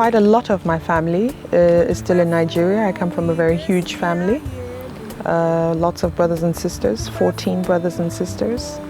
quite a lot of my family is still in Nigeria. I come from a very huge family. Lots of brothers and sisters, 14 brothers and sisters.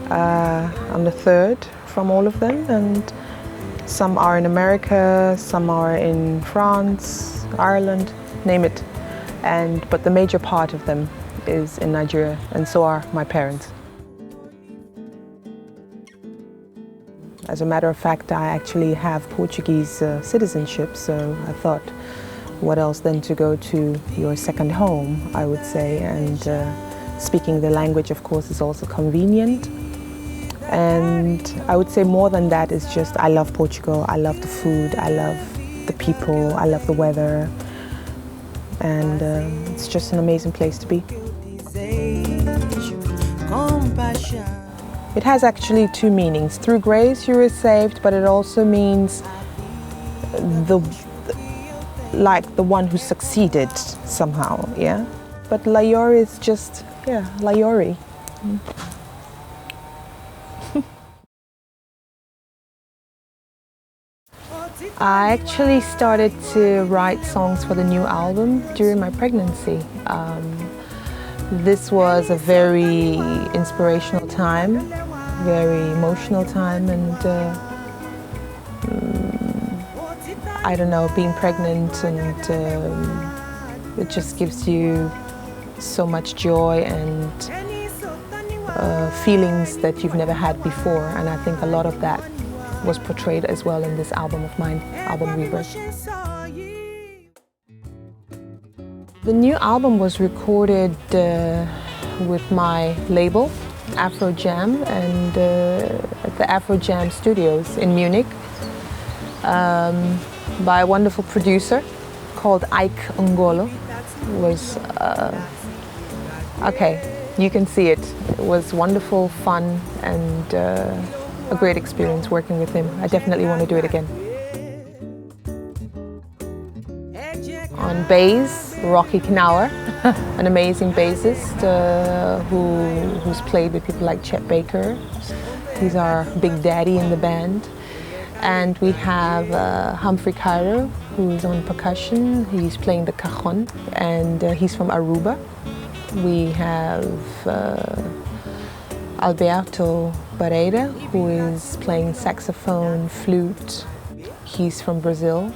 I'm the third from all of them, and some are in America, some are in France, Ireland, name it. But the major part of them is in Nigeria, and so are my parents. As a matter of fact, I actually have Portuguese citizenship, so I thought, what else than to go to your second home, I would say. And speaking the language, of course, is also convenient. And I would say more than that is just, I love Portugal, I love the food, I love the people, I love the weather. And it's just an amazing place to be. It has actually two meanings. Through grace you were saved, but it also means like the one who succeeded somehow, yeah? But LAYORI is just, yeah, LAYORI. I actually started to write songs for the new album during my pregnancy. This was a very inspirational time, very emotional time, and I don't know, being pregnant, and it just gives you so much joy and feelings that you've never had before, and I think a lot of that was portrayed as well in this album of mine, album Rebirth. The new album was recorded with my label, Afro Jam, and at the Afro Jam studios in Munich, by a wonderful producer called Ike Ngolo. It was, okay, you can see it. It was wonderful, fun, and a great experience working with him. I definitely want to do it again. On bass, Rocky Knauer, an amazing bassist who's played with people like Chet Baker. He's our big daddy in the band. And we have Humphrey Cairo, who's on percussion. He's playing the cajon, and he's from Aruba. We have Alberto Barreira, who is playing saxophone, flute. He's from Brazil.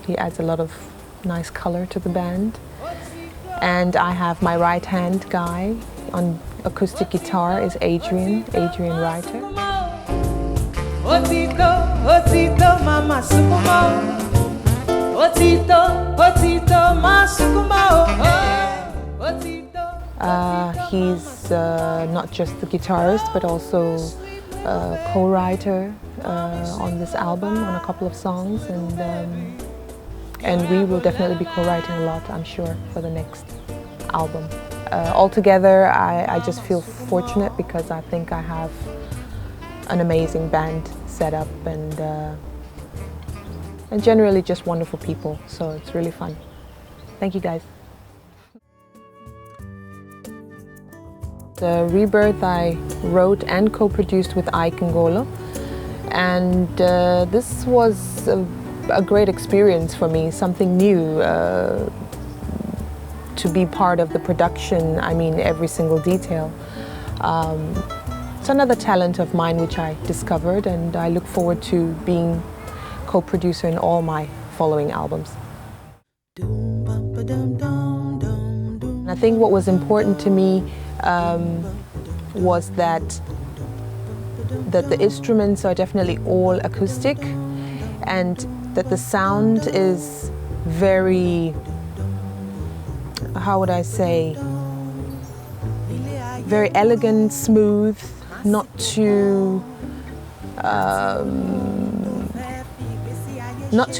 He adds a lot of nice color to the band. And I have my right-hand guy on acoustic guitar is Adrian Reiter. He's not just the guitarist, but also co-writer on this album, on a couple of songs, and we will definitely be co-writing a lot, I'm sure, for the next album. Altogether, I just feel fortunate because I think I have an amazing band set up, and generally just wonderful people, so it's really fun. Thank you guys. The Rebirth I wrote and co-produced with Ike Ngolo, and this was a great experience for me, something new, to be part of the production. I mean, every single detail. It's another talent of mine which I discovered, and I look forward to being co-producer in all my following albums. I think what was important to me was that the instruments are definitely all acoustic, and that the sound is very, how would I say, very elegant, smooth, not too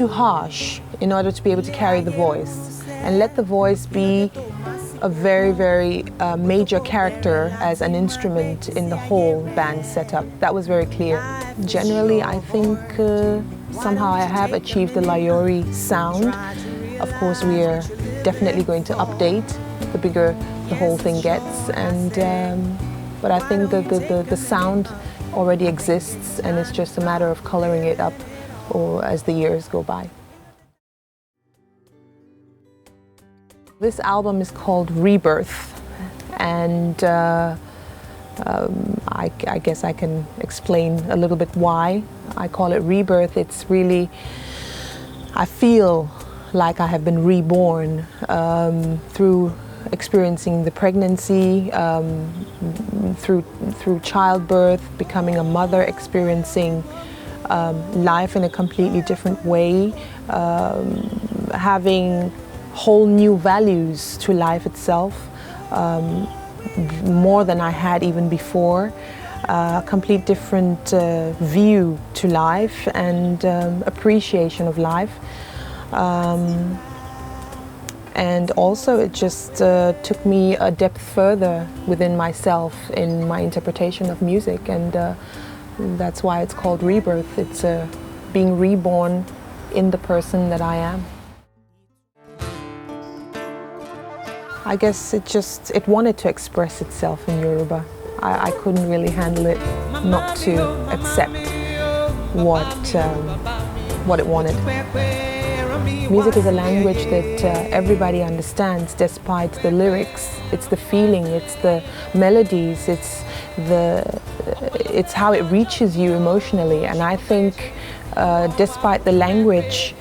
harsh, in order to be able to carry the voice, and let the voice be a very, very major character as an instrument in the whole band setup. That was very clear. Generally, I think somehow I have achieved the LAYORI sound. Of course, we are definitely going to update the bigger the whole thing gets, but I think the sound already exists, and it's just a matter of coloring it up or as the years go by. This album is called Rebirth, and I guess I can explain a little bit why I call it Rebirth. It's really, I feel like I have been reborn through experiencing the pregnancy, through childbirth, becoming a mother, experiencing life in a completely different way, having whole new values to life itself, more than I had even before, a complete different view to life and appreciation of life. And also it just took me a depth further within myself in my interpretation of music, and that's why it's called Rebirth. It's being reborn in the person that I am. I guess it wanted to express itself in Yoruba. I couldn't really handle it not to accept what it wanted. Music is a language that everybody understands, despite the lyrics. It's the feeling, it's the melodies, it's how it reaches you emotionally. And I think despite the language,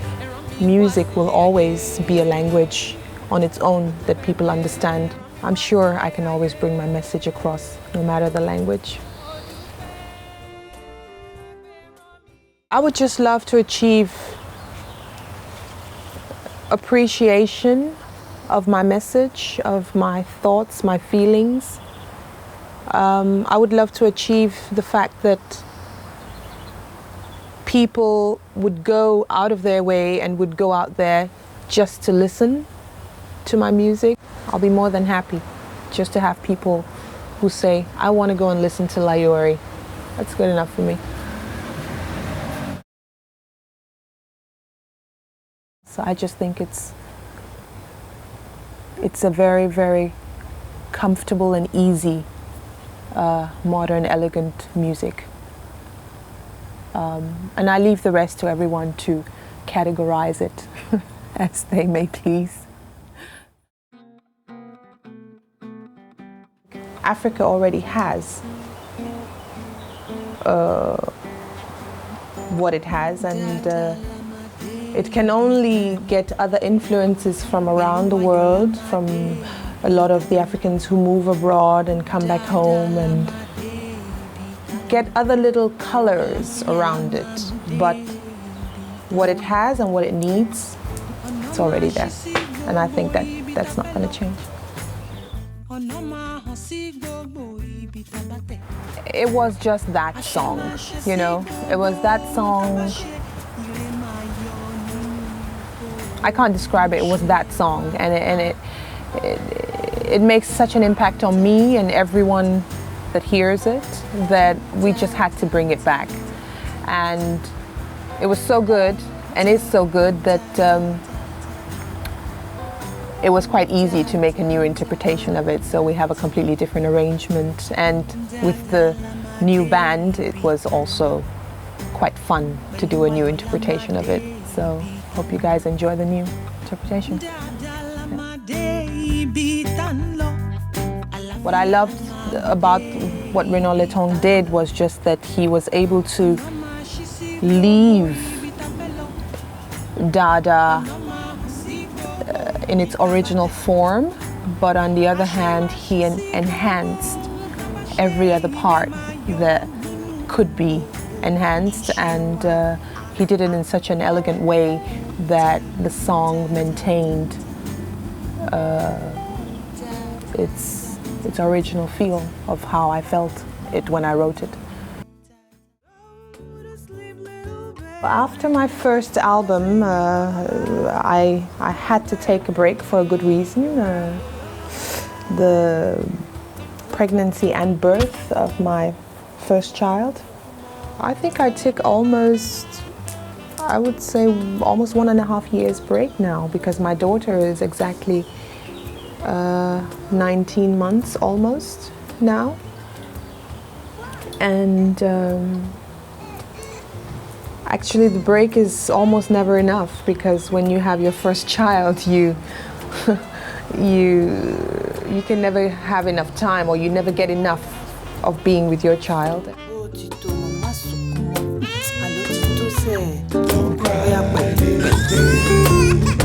music will always be a language on its own that people understand. I'm sure I can always bring my message across, no matter the language. I would just love to achieve appreciation of my message, of my thoughts, my feelings. I would love to achieve the fact that people would go out of their way and would go out there just to listen to my music. I'll be more than happy just to have people who say, I want to go and listen to LAYORI. That's good enough for me. So I just think it's a very, very comfortable and easy, modern, elegant music. And I leave the rest to everyone to categorize it as they may please. Africa already has what it has, and it can only get other influences from around the world, from a lot of the Africans who move abroad and come back home, and get other little colors around it. But what it has and what it needs, it's already there. And I think that's not going to change. It was just that song, you know? It was that song. I can't describe it. It was that song, and it makes such an impact on me and everyone that hears it that we just had to bring it back. And it was so good, and is so good, that it was quite easy to make a new interpretation of it. So we have a completely different arrangement, and with the new band it was also quite fun to do a new interpretation of it. So hope you guys enjoy the new interpretation. Yeah. What I loved about what Renaud Letong did was just that he was able to leave Dada in its original form, but on the other hand, he enhanced every other part that could be enhanced, and he did it in such an elegant way that the song maintained its original feel of how I felt it when I wrote it. After my first album, I had to take a break for a good reason. The pregnancy and birth of my first child. I think I took almost, I would say, almost 1.5 years break now, because my daughter is exactly 19 months almost now. And Actually, the break is almost never enough, because when you have your first child, you can never have enough time, or you never get enough of being with your child. Don't cry, baby.